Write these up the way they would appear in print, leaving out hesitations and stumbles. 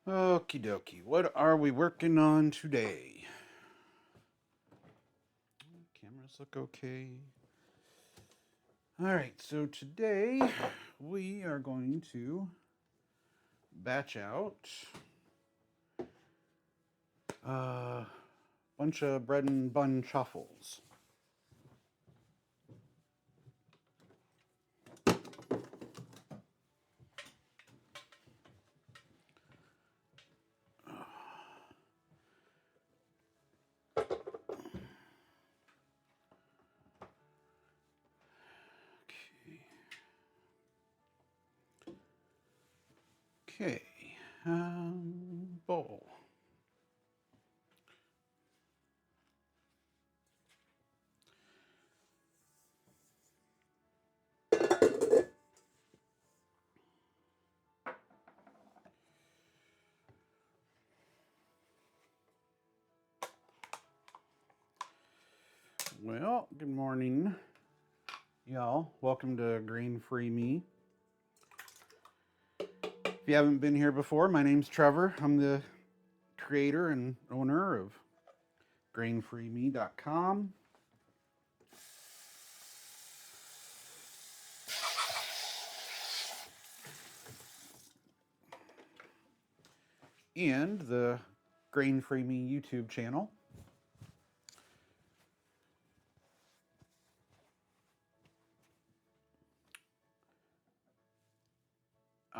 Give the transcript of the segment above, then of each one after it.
Okie dokie. What are we working on today? Cameras look okay. All right, so today we are going to batch out a bunch of bread and bun chaffles. Okay, bowl. Well, good morning, y'all. Welcome to Grain-Free Me. If you haven't been here before, my name's Trevor. I'm the creator and owner of grainfreeme.com. And the Grain-Free Me YouTube channel.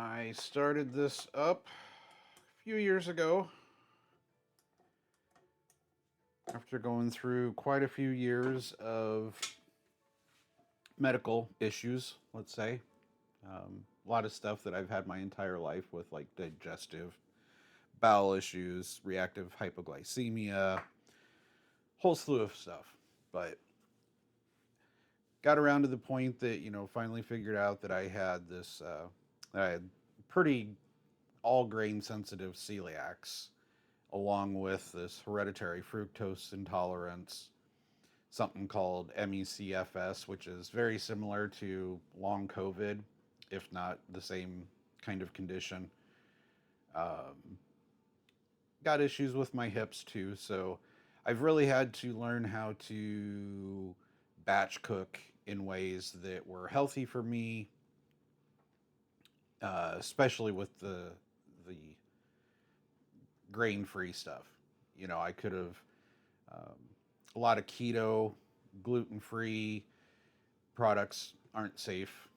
I started this up a few years ago after going through quite a few years of medical issues, let's say. A lot of stuff that I've had my entire life with, like digestive, bowel issues, reactive hypoglycemia, whole slew of stuff. But got around to the point that, finally figured out that I had this, that I had pretty all grain sensitive celiacs, along with this hereditary fructose intolerance, something called ME/CFS, which is very similar to long COVID, if not the same kind of condition. Got issues with my hips too, so I've really had to learn how to batch cook in ways that were healthy for me, especially with the grain-free stuff. I could have um, a lot of keto, gluten-free products aren't safe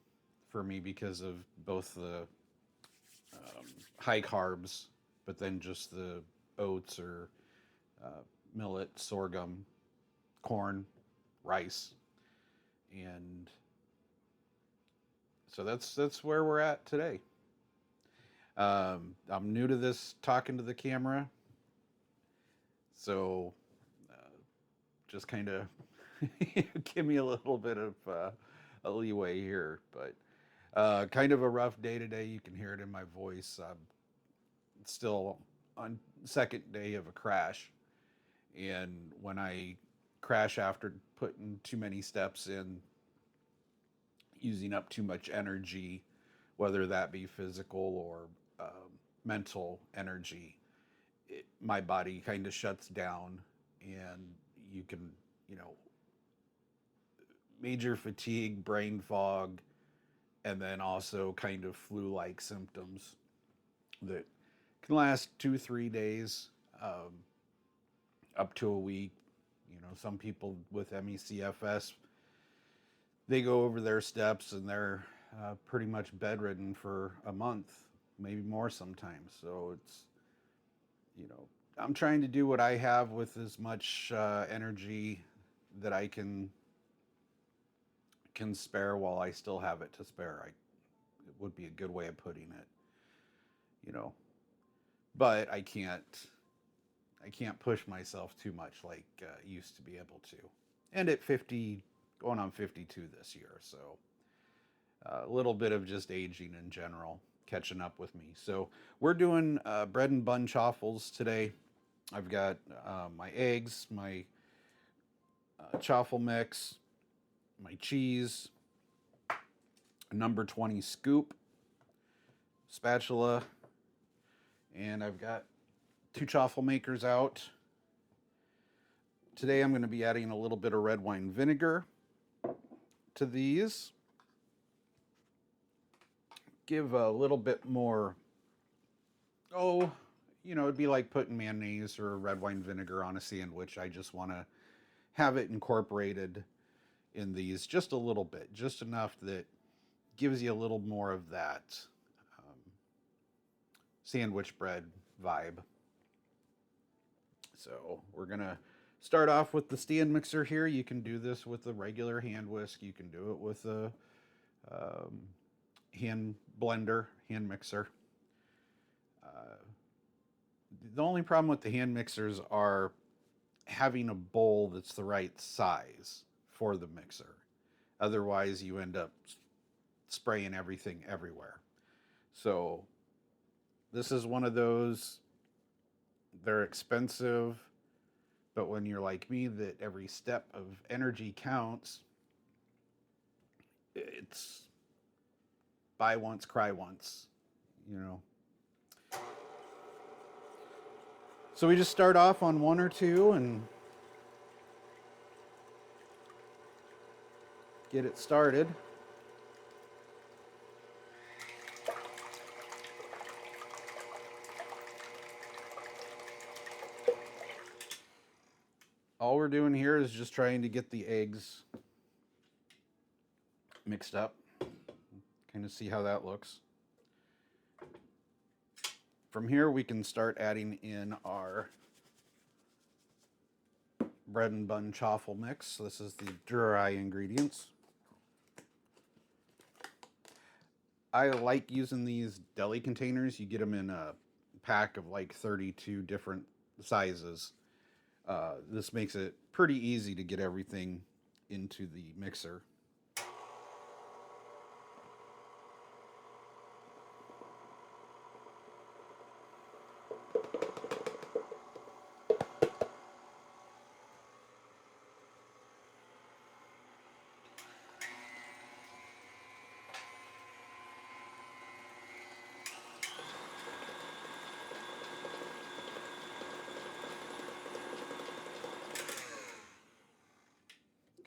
for me because of both the high carbs, but then just the oats or millet, sorghum, corn, rice, and so that's where we're at today. I'm new to this talking to the camera, so just kind of give me a little bit of a leeway here, but kind of a rough day today. You can hear it in my voice. I'm still on second day of a crash, and when I crash after putting too many steps in, using up too much energy, whether that be physical or mental energy, my body kind of shuts down, and you can, you know, major fatigue, brain fog, and then also kind of flu-like symptoms that can last 2, 3 days, up to a week. Some people with ME/CFS, they go over their steps and they're pretty much bedridden for a month, maybe more sometimes. So I'm trying to do what I have with as much energy that I can spare while I still have it to spare. It would be a good way of putting it, you know. But I can't push myself too much like I used to be able to. And at 50, going on 52 this year, so a little bit of just aging in general catching up with me. So we're doing bread and bun chaffles today. I've got my eggs, my chaffle mix, my cheese, a number 20 scoop, spatula, And I've got 2 chaffle makers out. Today I'm going to be adding a little bit of red wine vinegar to these. Give a little bit more, it'd be like putting mayonnaise or red wine vinegar on a sandwich. I just want to have it incorporated in these just a little bit, just enough that gives you a little more of that sandwich bread vibe. So we're gonna start off with the stand mixer here. You can do this with a regular hand whisk. You can do it with a hand blender, hand mixer. The only problem with the hand mixers are having a bowl that's the right size for the mixer. Otherwise, you end up spraying everything everywhere. So this is one of those, they're expensive, but when you're like me, that every step of energy counts, it's buy once, cry once, you know. So we just start off on 1 or 2 and get it started. All we're doing here is just trying to get the eggs mixed up. Kind of see how that looks. From here we can start adding in our bread and bun chaffle mix. This is the dry ingredients. I like using these deli containers. You get them in a pack of like 32 different sizes. This makes it pretty easy to get everything into the mixer.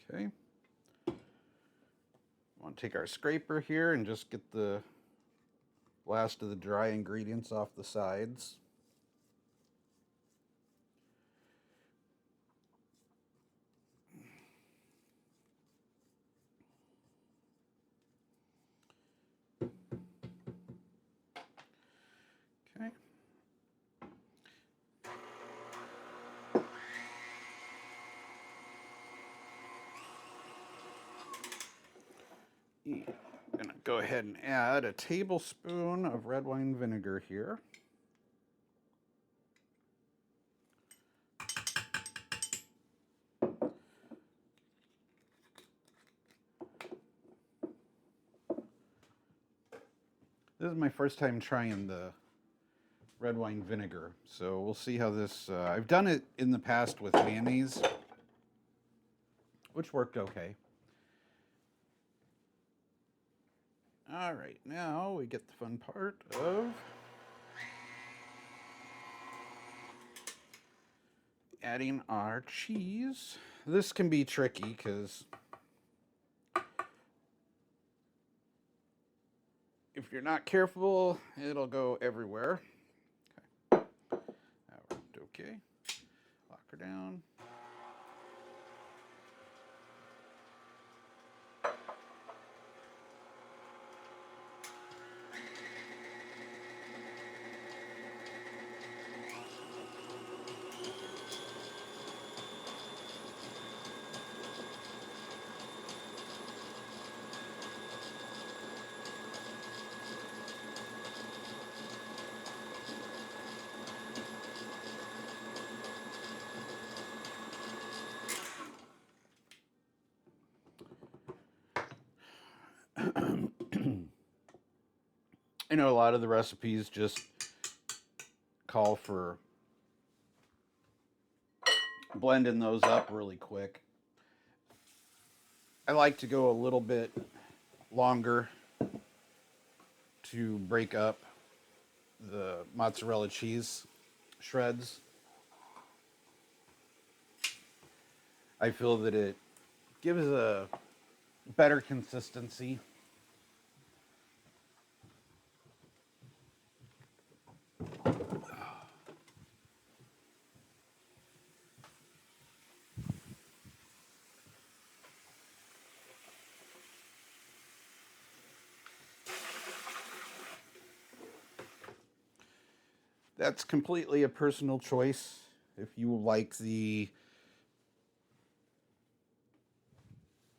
Okay. Want to take our scraper here and just get the last of the dry ingredients off the sides. Okay. I'm gonna go ahead and add a tablespoon of red wine vinegar here. This is my first time trying the red wine vinegar, so we'll see how this, I've done it in the past with mayonnaise, which worked okay. All right, now we get the fun part of adding our cheese. This can be tricky because if you're not careful, it'll go everywhere. Okay, that worked okay. Lock her down. I know a lot of the recipes just call for blending those up really quick. I like to go a little bit longer to break up the mozzarella cheese shreds. I feel that it gives a better consistency. That's completely a personal choice. If you like the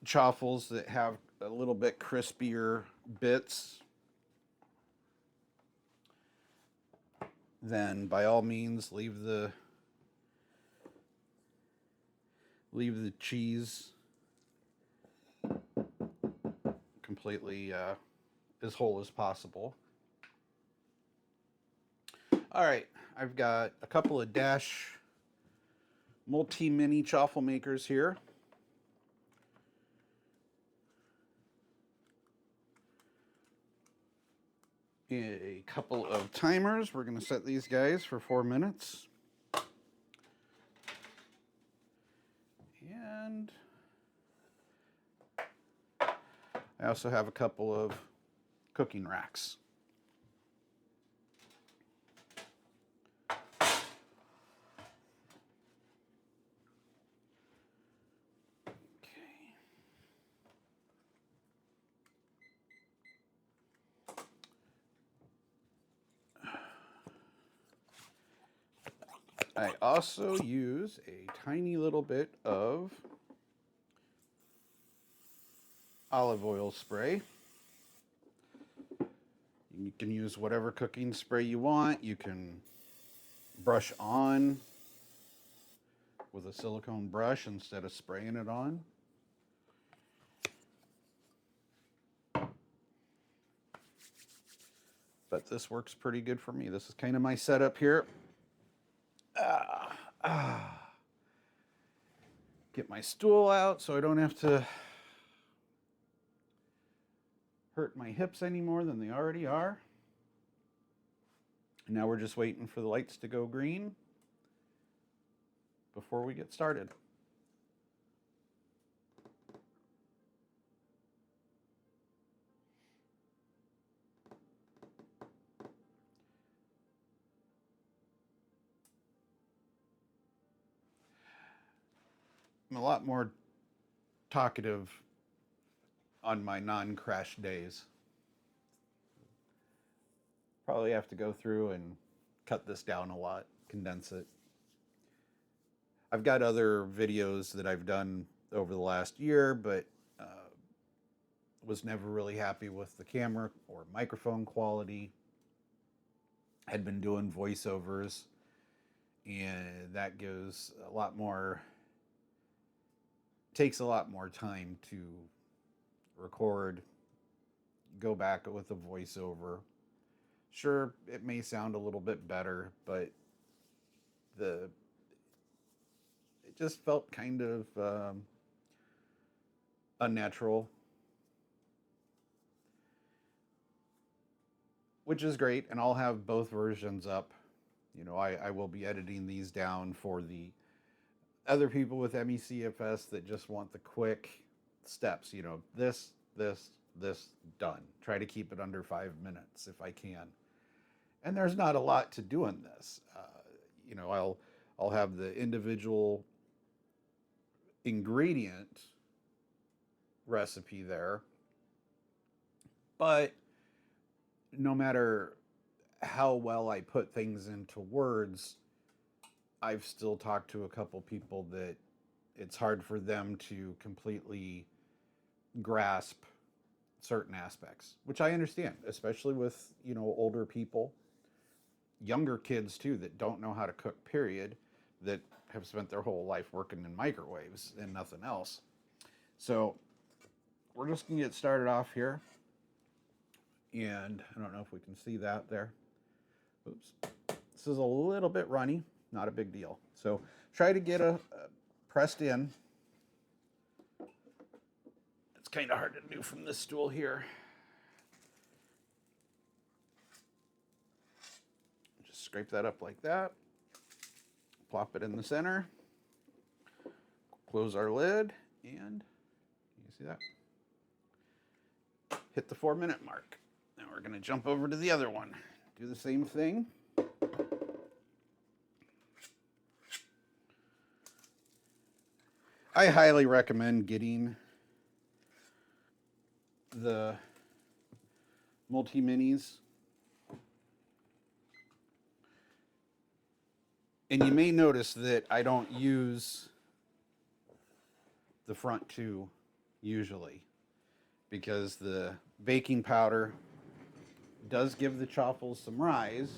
chaffles that have a little bit crispier bits, then by all means leave the cheese completely as whole as possible. All right, I've got a couple of Dash multi-mini chaffle makers here. A couple of timers. We're going to set these guys for 4 minutes. And I also have a couple of cooking racks. I also use a tiny little bit of olive oil spray. You can use whatever cooking spray you want. You can brush on with a silicone brush instead of spraying it on. But this works pretty good for me. This is kind of my setup here. Get my stool out so I don't have to hurt my hips any more than they already are. And now we're just waiting for the lights to go green before we get started. I'm a lot more talkative on my non-crash days. Probably have to go through and cut this down a lot, condense it. I've got other videos that I've done over the last year, but was never really happy with the camera or microphone quality. Had been doing voiceovers, and that goes a lot more, takes a lot more time to record, go back with a voiceover. Sure, it may sound a little bit better, but it just felt kind of unnatural, which is great, and I'll have both versions up. You know, I will be editing these down for the other people with ME/CFS that just want the quick steps. You know, this, done. Try to keep it under 5 minutes if I can. And there's not a lot to do in this. You know, I'll have the individual ingredient recipe there, but no matter how well I put things into words, I've still talked to a couple people that it's hard for them to completely grasp certain aspects, which I understand, especially with, you know, older people, younger kids too, that don't know how to cook, period, that have spent their whole life working in microwaves and nothing else. So we're just gonna get started off here. And I don't know if we can see that there. Oops. This is a little bit runny, not a big deal. So try to get a pressed in. It's kind of hard to do from this stool here. scrape that up like that. Plop it in the center. Close our lid, and you see that? Hit the 4-minute mark. Now we're going to jump over to the other one. Do the same thing. I highly recommend getting the multi-minis. And you may notice that I don't use the front two usually, because the baking powder does give the chaffles some rise.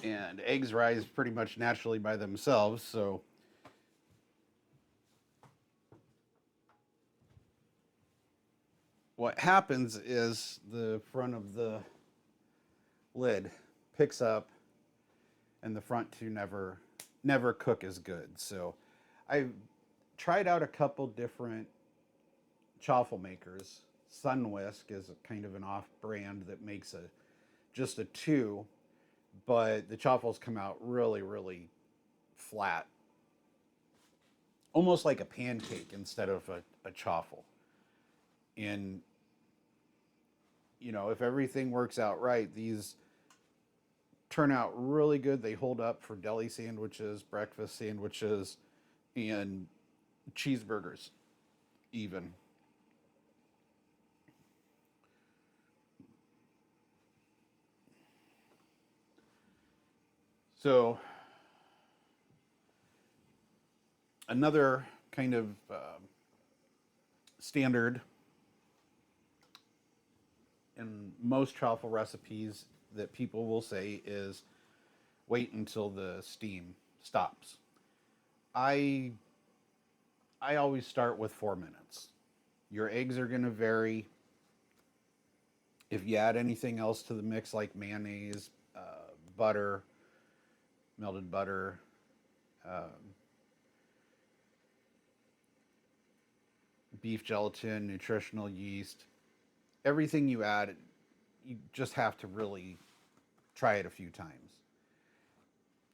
And eggs rise pretty much naturally by themselves, so what happens is the front of the lid picks up and the front two never cook as good. So I've tried out a couple different chaffle makers. Sunwhisk is a kind of an off brand that makes just a 2, but the chaffles come out really, really flat. Almost like a pancake instead of a chaffle. And, you know, if everything works out right, these turn out really good. They hold up for deli sandwiches, breakfast sandwiches, and cheeseburgers even. So another kind of standard in most chaffle recipes that people will say is wait until the steam stops. I always start with 4 minutes. Your eggs are going to vary. If you add anything else to the mix like mayonnaise, butter, melted butter, beef gelatin, nutritional yeast, everything you add, you just have to really try it a few times.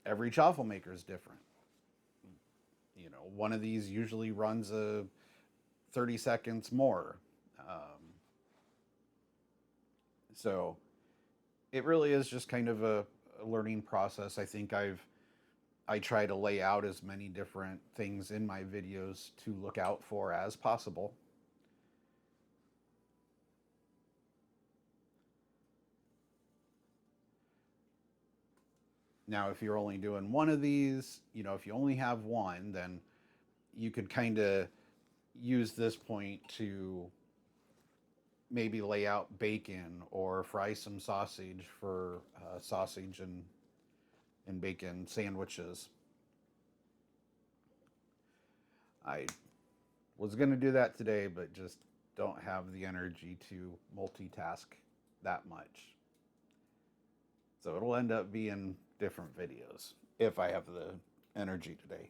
Every chaffle maker is different. You know, one of these usually runs 30 seconds more. So it really is just kind of a learning process. I think I try to lay out as many different things in my videos to look out for as possible. Now, if you're only doing one of these, you know, if you only have one, then you could kind of use this point to maybe lay out bacon or fry some sausage for sausage and bacon sandwiches. I was going to do that today, but just don't have the energy to multitask that much. So it'll end up being different videos if I have the energy today.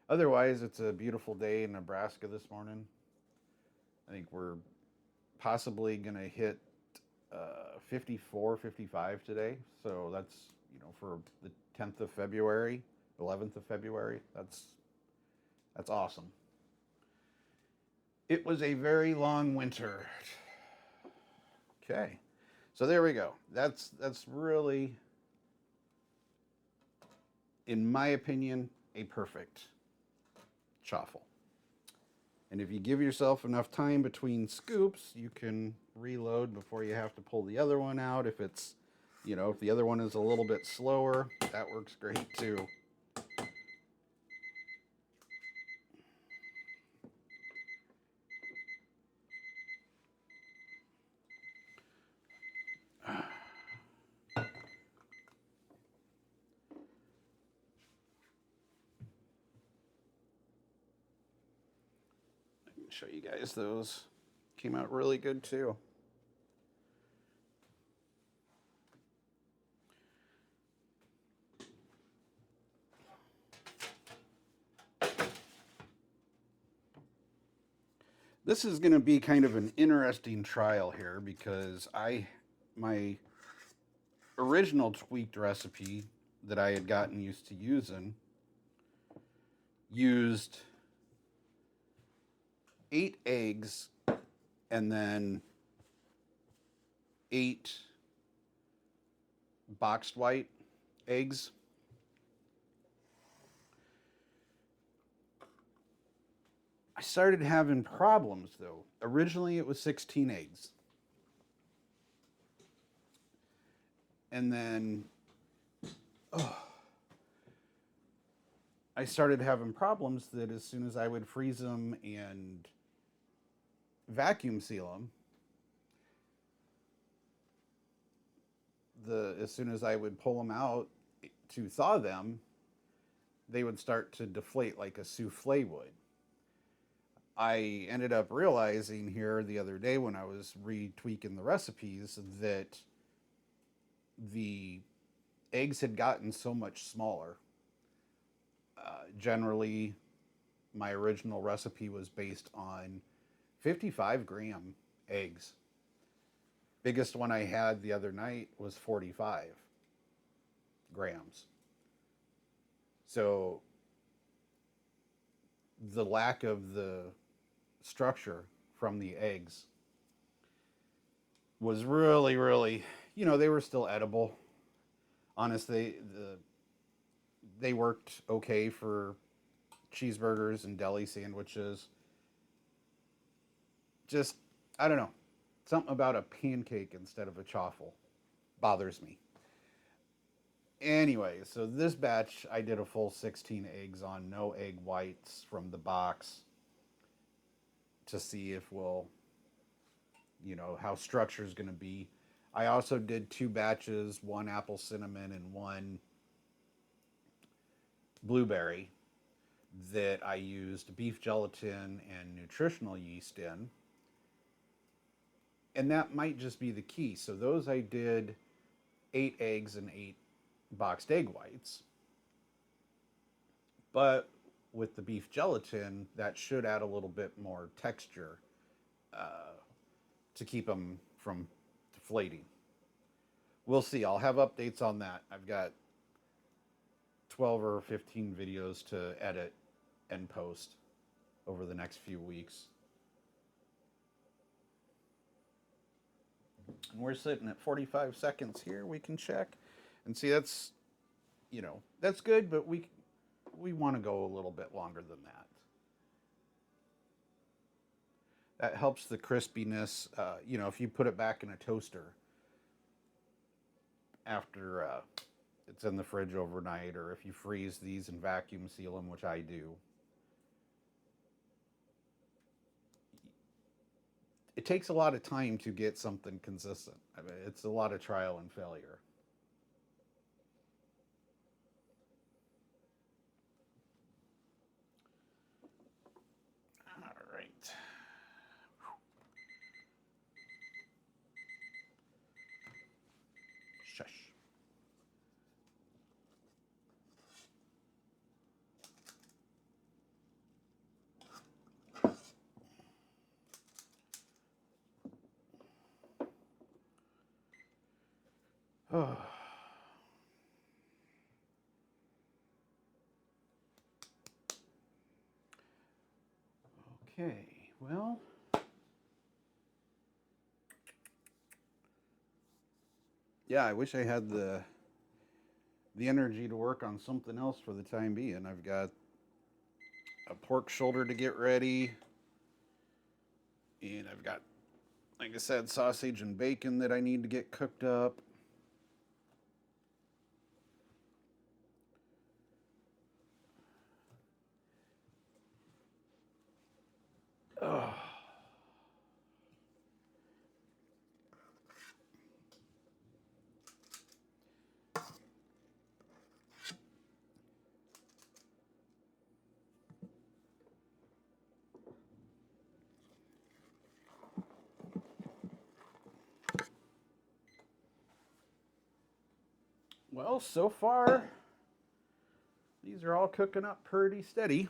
Otherwise, it's a beautiful day in Nebraska this morning. I think we're possibly going to hit 54, 55 today. So that's, you know, for the 10th of February, 11th of February. That's awesome. It was a very long winter. Okay. So there we go. That's really, in my opinion, a perfect chaffle. And if you give yourself enough time between scoops, you can reload before you have to pull the other one out. If it's, you know, if the other one is a little bit slower, that works great too. Show you guys those. Came out really good too. This is going to be kind of an interesting trial here because my original tweaked recipe that I had gotten used to using used 8 eggs and then 8 boxed white eggs. I started having problems though. Originally it was 16 eggs. And then I started having problems that as soon as I would freeze them and vacuum seal them, as soon as I would pull them out to thaw them, they would start to deflate like a souffle would. I ended up realizing here the other day when I was retweaking the recipes that the eggs had gotten so much smaller. Generally, my original recipe was based on 55-gram eggs. Biggest one I had the other night was 45 grams. So the lack of the structure from the eggs was really, really, they were still edible. Honestly, they worked okay for cheeseburgers and deli sandwiches. Just, I don't know, something about a pancake instead of a chaffle bothers me. Anyway, so this batch I did a full 16 eggs on, no egg whites from the box, to see if how structure is going to be. I also did 2 batches, 1 apple cinnamon and 1 blueberry, that I used beef gelatin and nutritional yeast in. And that might just be the key. So those I did 8 eggs and 8 boxed egg whites. But with the beef gelatin, that should add a little bit more texture to keep them from deflating. We'll see. I'll have updates on that. I've got 12 or 15 videos to edit and post over the next few weeks. And we're sitting at 45 seconds here. We can check and see that's good, but we want to go a little bit longer than that. That helps the crispiness. If you put it back in a toaster after it's in the fridge overnight, or if you freeze these and vacuum seal them, which I do, it takes a lot of time to get something consistent. I mean, it's a lot of trial and failure. All right. Shush. Oh. Okay, well, yeah, I wish I had the energy to work on something else for the time being. I've got a pork shoulder to get ready, and I've got, like I said, sausage and bacon that I need to get cooked up. Oh. Well, so far, these are all cooking up pretty steady.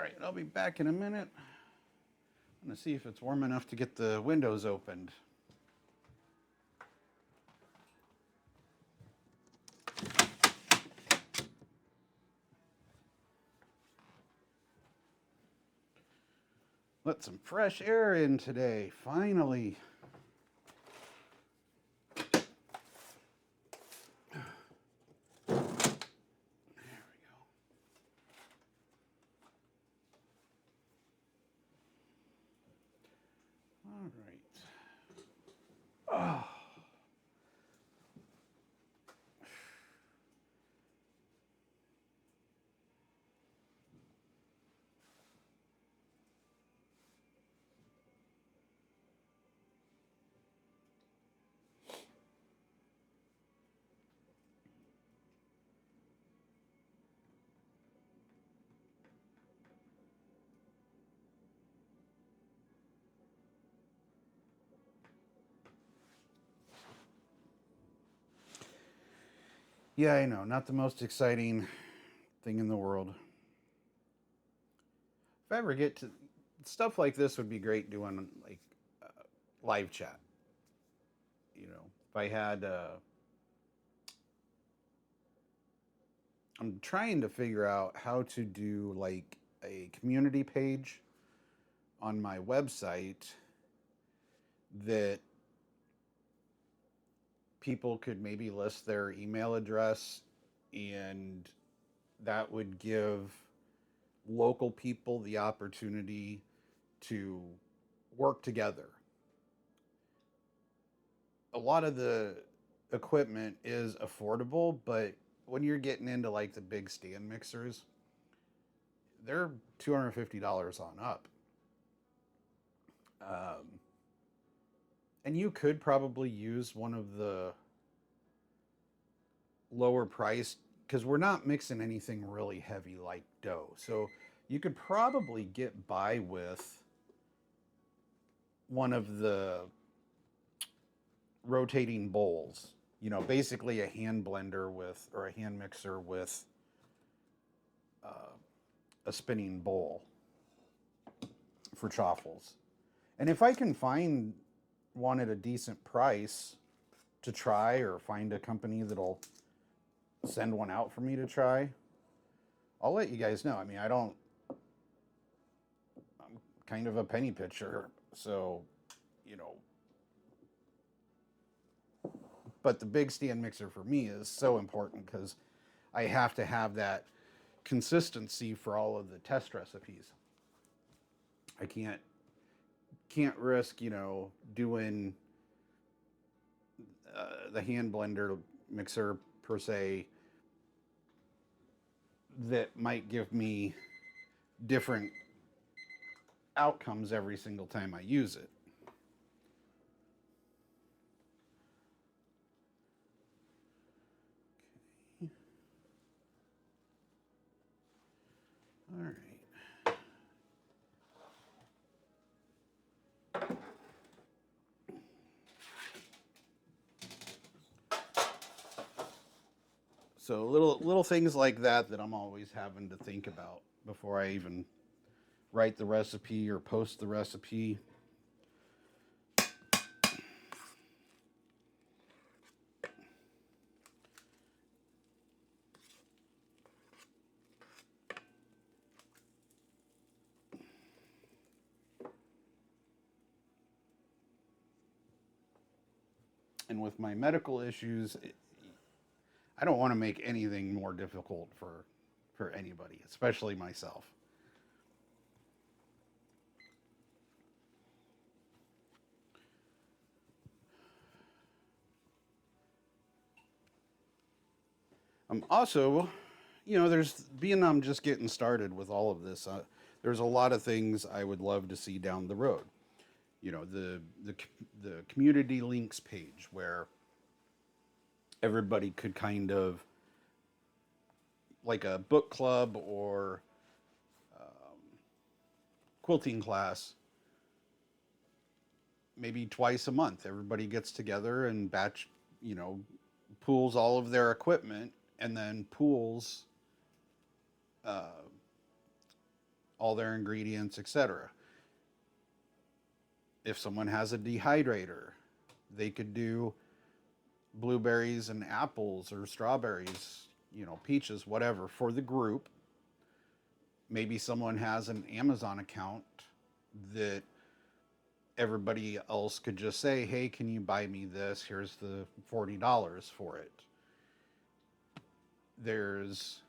right, I'll be back in a minute. I'm going to see if it's warm enough to get the windows opened. Let some fresh air in today, finally. There we go. All right. Oh. Yeah, I know, not the most exciting thing in the world. If I ever get to stuff like this, would be great doing like live chat. You know, if I had, I'm trying to figure out how to do like a community page on my website that people could maybe list their email address, and that would give local people the opportunity to work together. A lot of the equipment is affordable, but when you're getting into like the big stand mixers, they're $250 on up. And you could probably use one of the lower priced, because we're not mixing anything really heavy like dough. So you could probably get by with one of the rotating bowls, you know, basically a hand blender with, or a hand mixer with a spinning bowl for chaffles. And if I can find one at a decent price to try, or find a company that'll send one out for me to try, I'll let you guys know. I mean, I'm kind of a penny pitcher, so, you know, but the big stand mixer for me is so important because I have to have that consistency for all of the test recipes. I can't risk, you know, doing the hand blender mixer per se that might give me different outcomes every single time I use it. Okay. All right. So little things like that I'm always having to think about before I even write the recipe or post the recipe. And with my medical issues, I don't want to make anything more difficult for anybody, especially myself. Also, you know, I'm just getting started with all of this. There's a lot of things I would love to see down the road. You know, the community links page where everybody could kind of, like a book club or quilting class, maybe twice a month. Everybody gets together and you know, pools all of their equipment, and then pools all their ingredients, etc. If someone has a dehydrator, they could do blueberries and apples or strawberries, peaches, whatever, for the group. Maybe someone has an Amazon account that everybody else could just say, hey, can you buy me this? Here's the $40 for it. There's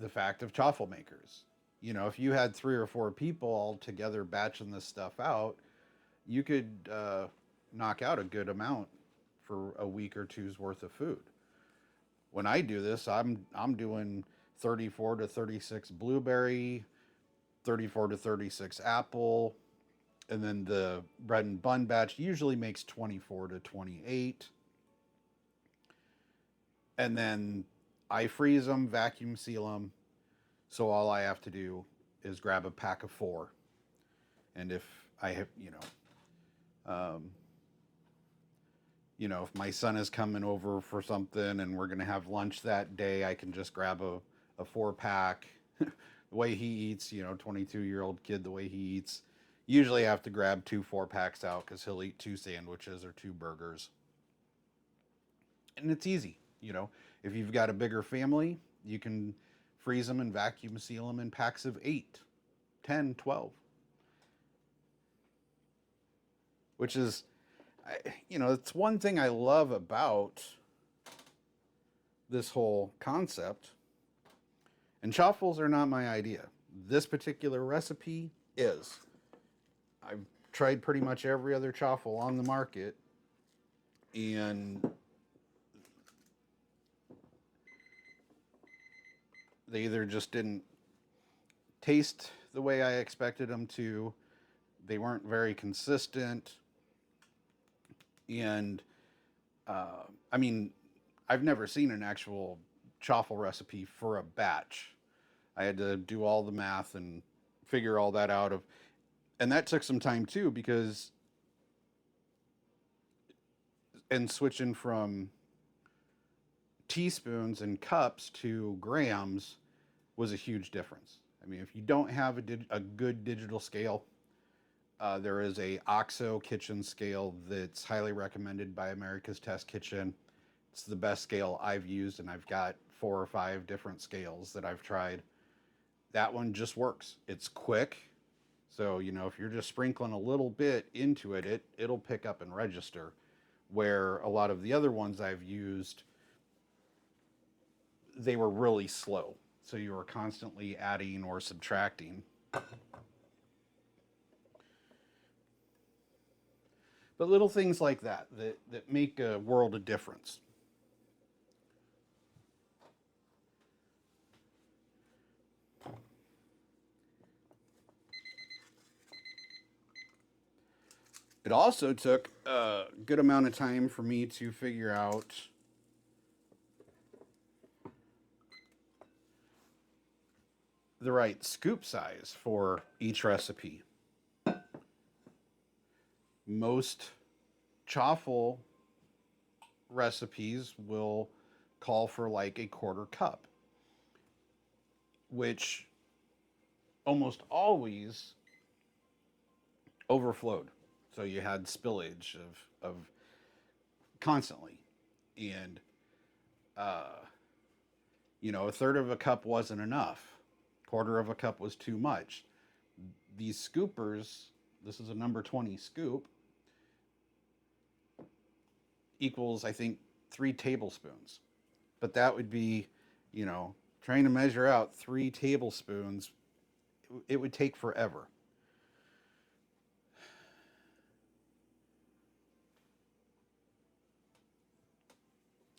the fact of chaffle makers. If you had 3 or 4 people all together batching this stuff out, you could knock out a good amount for a week or two's worth of food. When I do this, I'm doing 34 to 36 blueberry, 34 to 36 apple, and then the bread and bun batch usually makes 24 to 28. And then I freeze them, vacuum seal them. So all I have to do is grab a pack of 4. And if I have, if my son is coming over for something and we're going to have lunch that day, I can just grab a 4-pack. The way he eats, 22-year-old kid, the way he eats, usually I have to grab 2 4-packs out because he'll eat 2 sandwiches or 2 burgers. And it's easy, If you've got a bigger family, you can freeze them and vacuum seal them in packs of 8, 10, 12. Which is, it's one thing I love about this whole concept. And chaffles are not my idea. This particular recipe is. I've tried pretty much every other chaffle on the market, and they either just didn't taste the way I expected them to, they weren't very consistent, and I've never seen an actual chaffle recipe for a batch. I had to do all the math and figure all that out, and that took some time too, because switching from teaspoons and cups to grams was a huge difference. If you don't have a good digital scale, there is a OXO kitchen scale that's highly recommended by America's Test Kitchen. It's the best scale I've used, and I've got 4 or 5 different scales that I've tried. That one just works. It's quick. So, if you're just sprinkling a little bit into it, it'll pick up and register. Where a lot of the other ones I've used, they were really slow. So you were constantly adding or subtracting. But little things like that make a world of difference. It also took a good amount of time for me to figure out the right scoop size for each recipe. Most chaffle recipes will call for like a 1/4 cup, which almost always overflowed. So you had spillage of constantly. And, 1/3 of a cup wasn't enough. 1/4 of a cup was too much. These scoopers, this is a number 20 scoop, equals, I think, 3 tablespoons. But that would be, trying to measure out 3 tablespoons, it would take forever.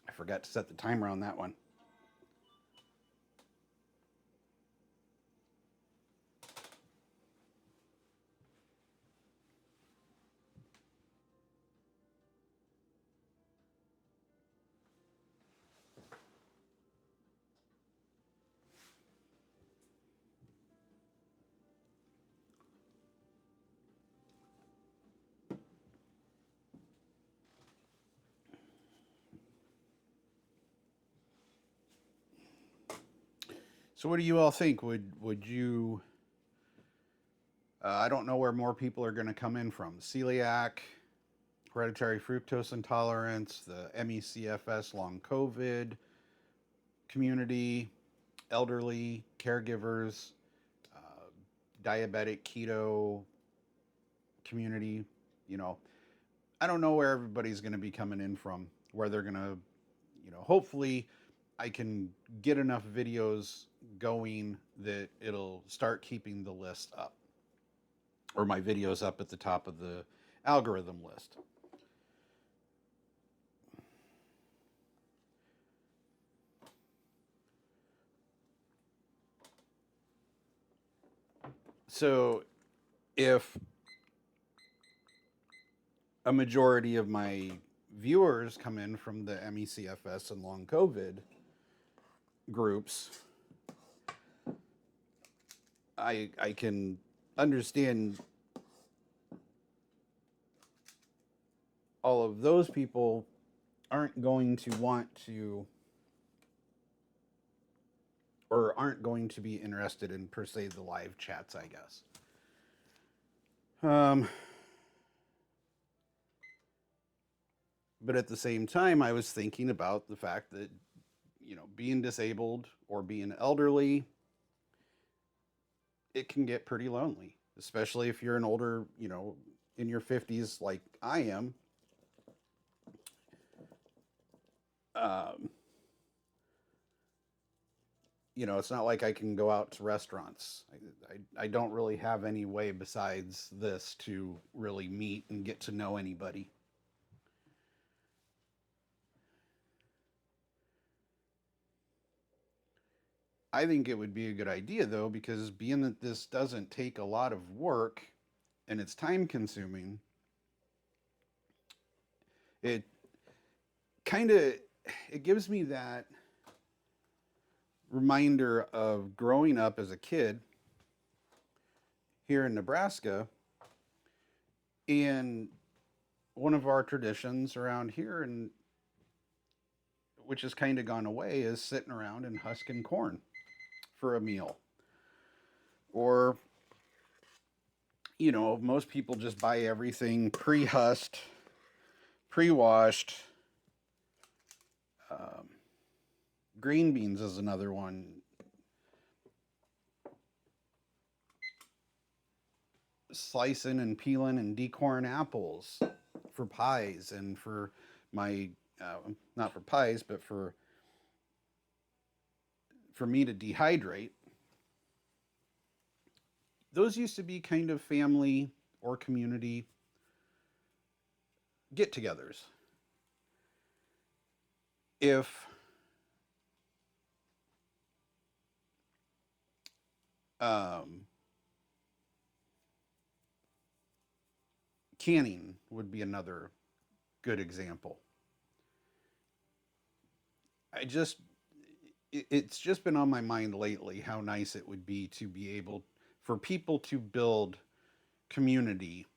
I forgot to set the timer on that one. So what do you all think? Would you? I don't know where more people are going to come in from. Celiac, hereditary fructose intolerance, the ME/CFS long COVID community, elderly caregivers, uh, diabetic keto community. You know, I don't know where everybody's going to be coming in from. Where they're going to, hopefully, I can get enough videos going that it'll start keeping the list up, or my videos up at the top of the algorithm list. So if a majority of my viewers come in from the ME/CFS and long COVID groups, I can understand all of those people aren't going to want to, or aren't going to be interested in per se the live chats, I guess. But at the same time, I was thinking about the fact that, being disabled or being elderly, it can get pretty lonely, especially if you're an older, in your 50s like I am. Um, it's not like I can go out to restaurants. I don't really have any way besides this to really meet and get to know anybody. I think it would be a good idea though, because being that this doesn't take a lot of work and it's time consuming, it kind of it gives me that reminder of growing up as a kid here in Nebraska. And one of our traditions around here, and which has kind of gone away, is sitting around and husking corn for a meal. Or, most people just buy everything pre-husked, pre-washed. Um, Green beans is another one. Slicing and peeling and decoring apples for pies and for my not for pies, but for me to dehydrate. Those used to be kind of family or community get-togethers. If um, canning would be another good example. It's just been on my mind lately how nice it would be to be able for people to build community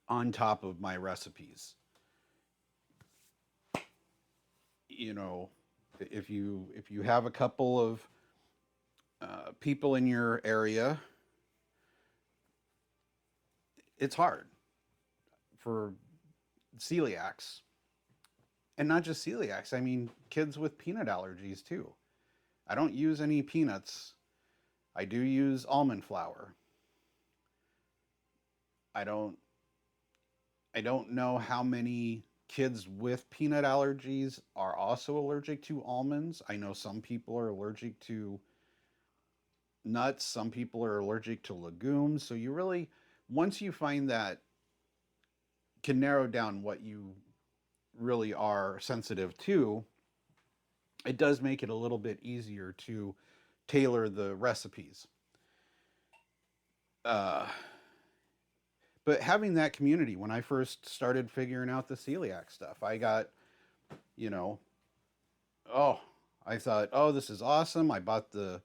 on top of my recipes. You know, if you have a couple of people in your area, it's hard for celiacs, and not just celiacs. I mean, kids with peanut allergies too. I don't use any peanuts. I do use almond flour. I don't I don't know how many kids with peanut allergies are also allergic to almonds. I know some people are allergic to nuts, some people are allergic to legumes. So you really, once you find that, can narrow down what you really are sensitive to, it does make it a little bit easier to tailor the recipes. Uh, but having that community, when I first started figuring out the celiac stuff, I got, you know, oh, I thought, oh, this is awesome. I bought the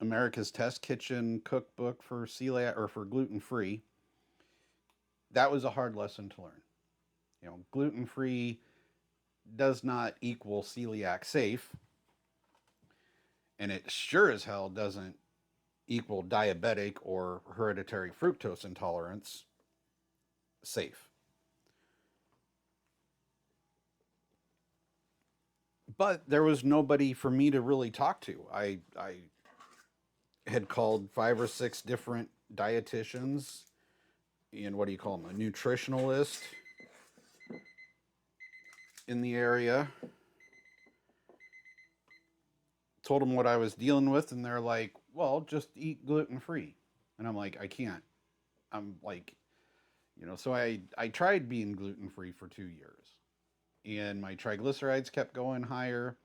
America's Test Kitchen cookbook for celiac or for gluten free. That was a hard lesson to learn. Gluten free does not equal celiac safe. And it sure as hell doesn't equal diabetic or hereditary fructose intolerance safe. But there was nobody for me to really talk to. I had called 5 or 6 different dietitians and what do you call them, a nutritionalist in the area. Told them what I was dealing with, and they're like, "Well, just eat gluten free." And I'm like, "I can't." I'm like, so I tried being gluten free for 2 years, and my triglycerides kept going higher.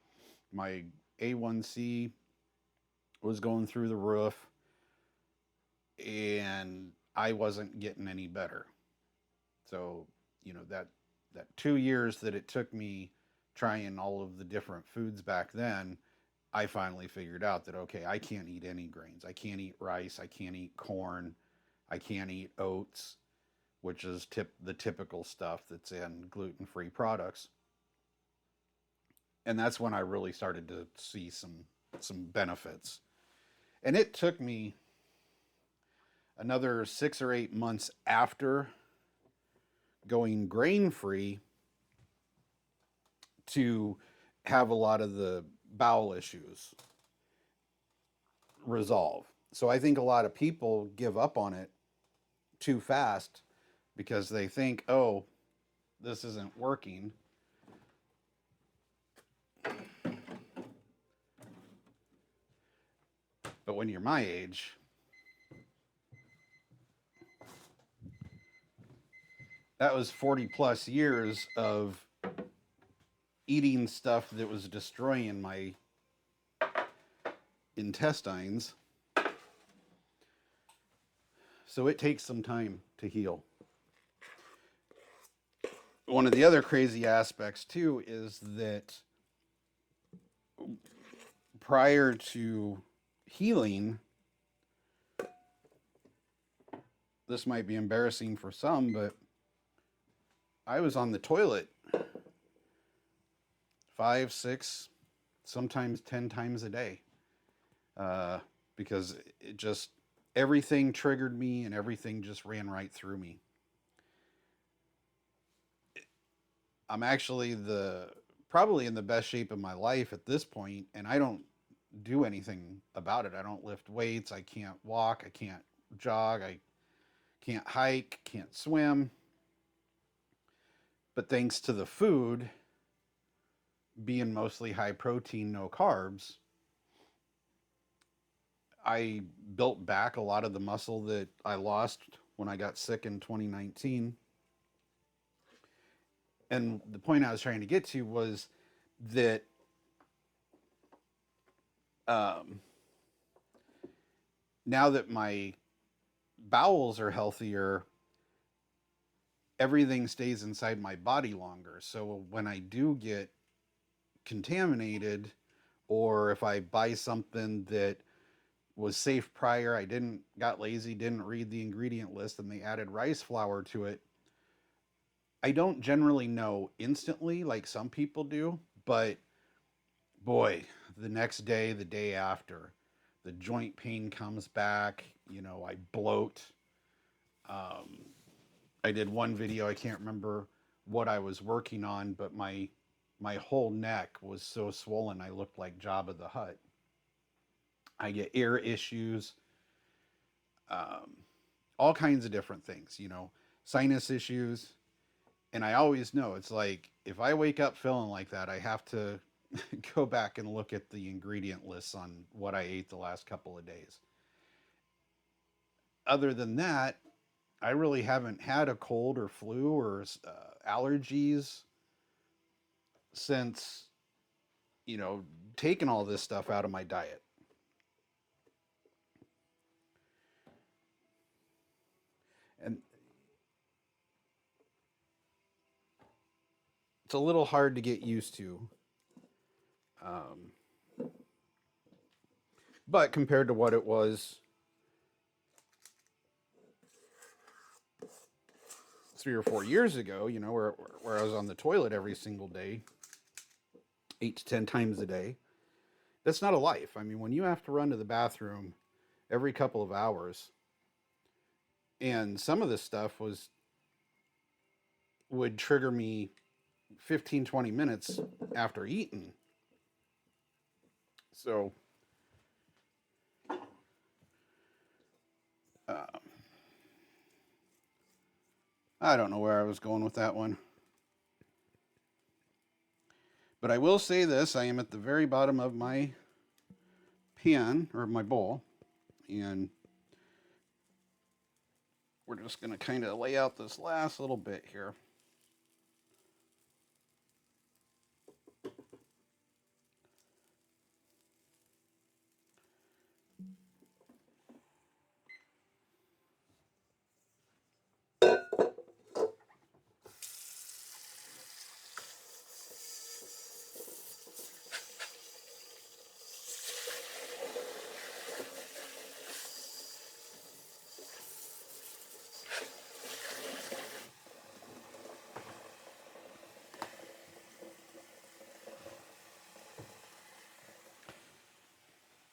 My A1C was going through the roof, and I wasn't getting any better. So, that 2 years that it took me trying all of the different foods back then, I finally figured out that okay, I can't eat any grains. I can't eat rice. I can't eat corn. I can't eat oats, which is the typical stuff that's in gluten-free products. And that's when I really started to see some benefits. And it took me another 6 or 8 months after going grain free to have a lot of the bowel issues resolve. So I think a lot of people give up on it too fast because they think, oh, this isn't working. But when you're my age, that was 40 plus years of eating stuff that was destroying my intestines. So it takes some time to heal. One of the other crazy aspects, too, is that prior to healing, this might be embarrassing for some, but I was on the toilet 5, 6, sometimes 10 times a day because it just everything triggered me and everything just ran right through me. I'm actually probably in the best shape of my life at this point, and I don't do anything about it. I don't lift weights. I can't walk. I can't jog. I can't hike. Can't swim. But thanks to the food being mostly high protein, no carbs, I built back a lot of the muscle that I lost when I got sick in 2019. And the point I was trying to get to was that now that my bowels are healthier, everything stays inside my body longer. So when I do get contaminated, or if I buy something that was safe prior, I got lazy, didn't read the ingredient list, and they added rice flour to it, I don't generally know instantly like some people do, but boy, the next day, the day after, the joint pain comes back. I bloat. Um, I did one video, I can't remember what I was working on, but my whole neck was so swollen I looked like Jabba the Hutt. I get ear issues, um, all kinds of different things, sinus issues. And I always know it's like if I wake up feeling like that, I have to go back and look at the ingredient lists on what I ate the last couple of days. Other than that, I really haven't had a cold or flu or allergies since, you know, taking all this stuff out of my diet. And it's a little hard to get used to. Um, but compared to what it was 3 or 4 years ago, where I was on the toilet every single day, 8 to 10 times a day, That's not a life. I mean, when you have to run to the bathroom every couple of hours, and some of this stuff would trigger me 15, 20 minutes after eating. So, uh, I don't know where I was going with that one. But I will say this, I am at the very bottom of my pan, or my bowl, and we're just going to kind of lay out this last little bit here.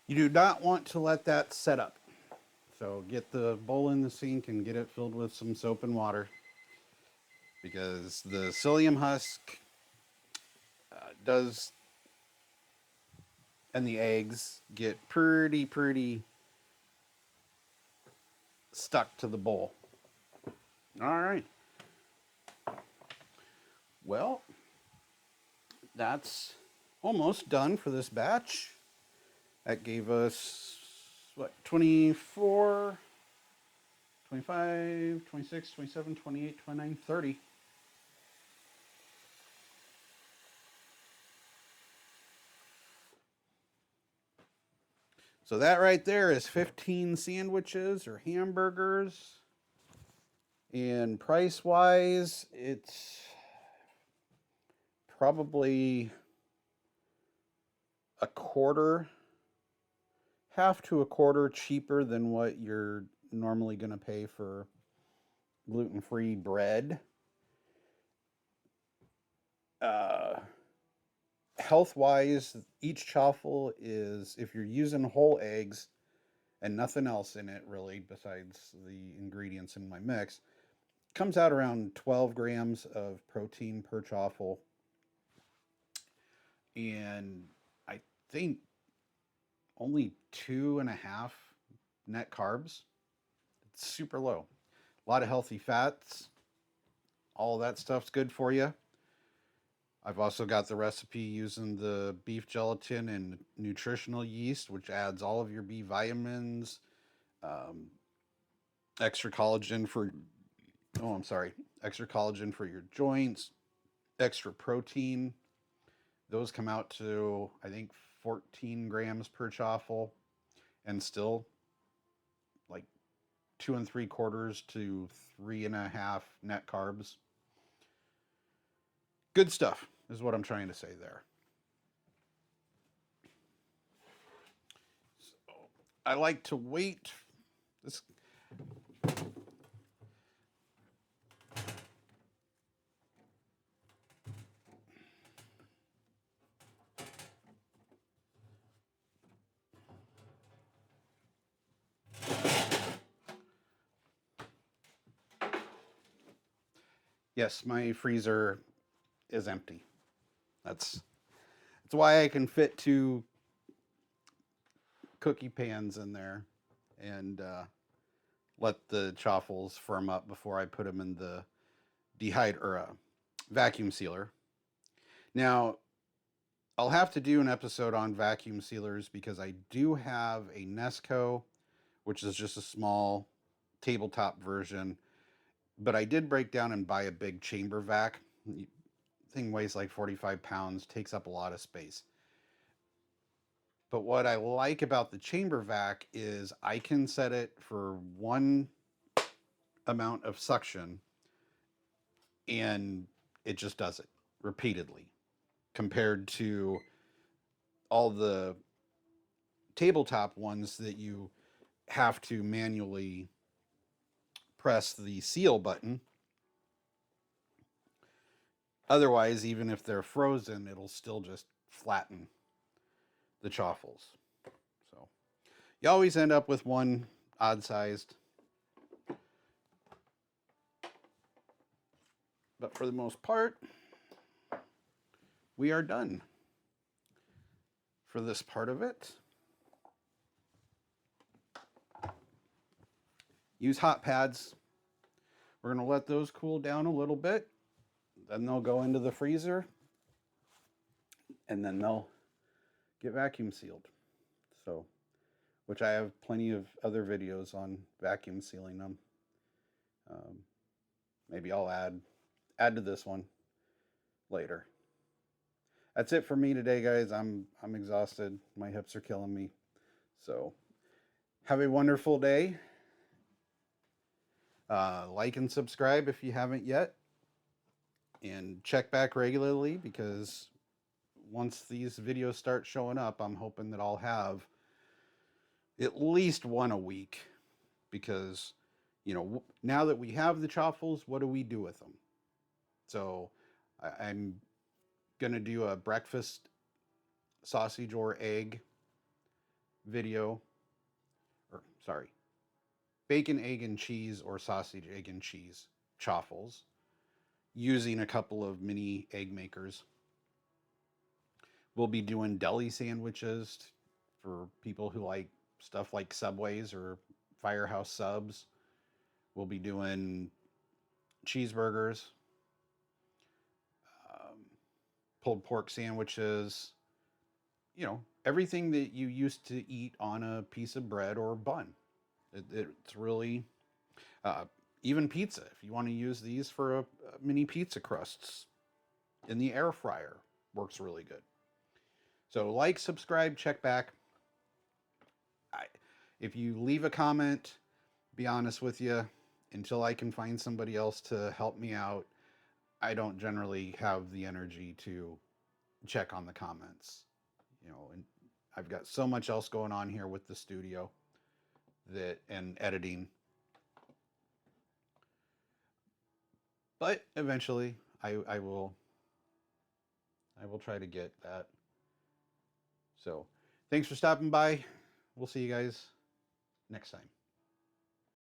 You do not want to let that set up. So get the bowl in the sink and get it filled with some soap and water, because the psyllium husk does, and the eggs get pretty stuck to the bowl. All right. Well, that's almost done for this batch. That gave us, what, 24, 25, 26, 27, 28, 29, 30. So that right there is 15 sandwiches or hamburgers. And price-wise, it's probably a quarter, half to a quarter cheaper than what you're normally going to pay for gluten-free bread. Health-wise, each chaffle is, if you're using whole eggs and nothing else in it really besides the ingredients in my mix, comes out around 12 grams of protein per chaffle. And I think only 2.5 net carbs. It's super low. A lot of healthy fats. All that stuff's good for you. I've also got the recipe using the beef gelatin and nutritional yeast, which adds all of your B vitamins, um, extra collagen for, oh, I'm sorry, extra collagen for your joints, extra protein. Those come out to, I think, 14 grams per chaffle, and still like 2 3/4 to 3.5 net carbs. Good stuff is what I'm trying to say there. So I like to wait. This, yes, my freezer is empty. That's why I can fit 2 cookie pans in there and let the chaffles firm up before I put them in the vacuum sealer. Now, I'll have to do an episode on vacuum sealers because I do have a Nesco, which is just a small tabletop version. But I did break down and buy a big chamber vac. Thing weighs like 45 pounds, takes up a lot of space. But what I like about the chamber vac is I can set it for one amount of suction and it just does it repeatedly, compared to all the tabletop ones that you have to manually press the seal button. Otherwise, even if they're frozen, it'll still just flatten. the chaffles. So you always end up with one odd sized, but for the most part, we are done for this part of it. Use hot pads. We're going to let those cool down a little bit. Then they'll go into the freezer. And then they'll get vacuum sealed. So, which I have plenty of other videos on vacuum sealing them. Maybe I'll add to this one later. That's it for me today, guys. I'm exhausted. My hips are killing me. So, have a wonderful day. Like and subscribe if you haven't yet. And check back regularly, because once these videos start showing up, I'm hoping that I'll have at least one a week, because, you know, now that we have the chaffles, what do we do with them? So I'm going to do a breakfast sausage or egg video, or sorry, bacon, egg, and cheese, or sausage, egg, and cheese chaffles, using a couple of mini egg makers. We'll be doing deli sandwiches for people who like stuff like Subways or Firehouse subs. We'll be doing cheeseburgers, pulled pork sandwiches, you know, everything that you used to eat on a piece of bread or bun. It's really, even pizza. If you want to use these for a mini pizza crusts in the air fryer, works really good. So like, subscribe, check back. If you leave a comment, be honest with you, until I can find somebody else to help me out, I don't generally have the energy to check on the comments. You know, and I've got so much else going on here with the studio and editing. But eventually I will try to get that. So, thanks for stopping by. We'll see you guys next time.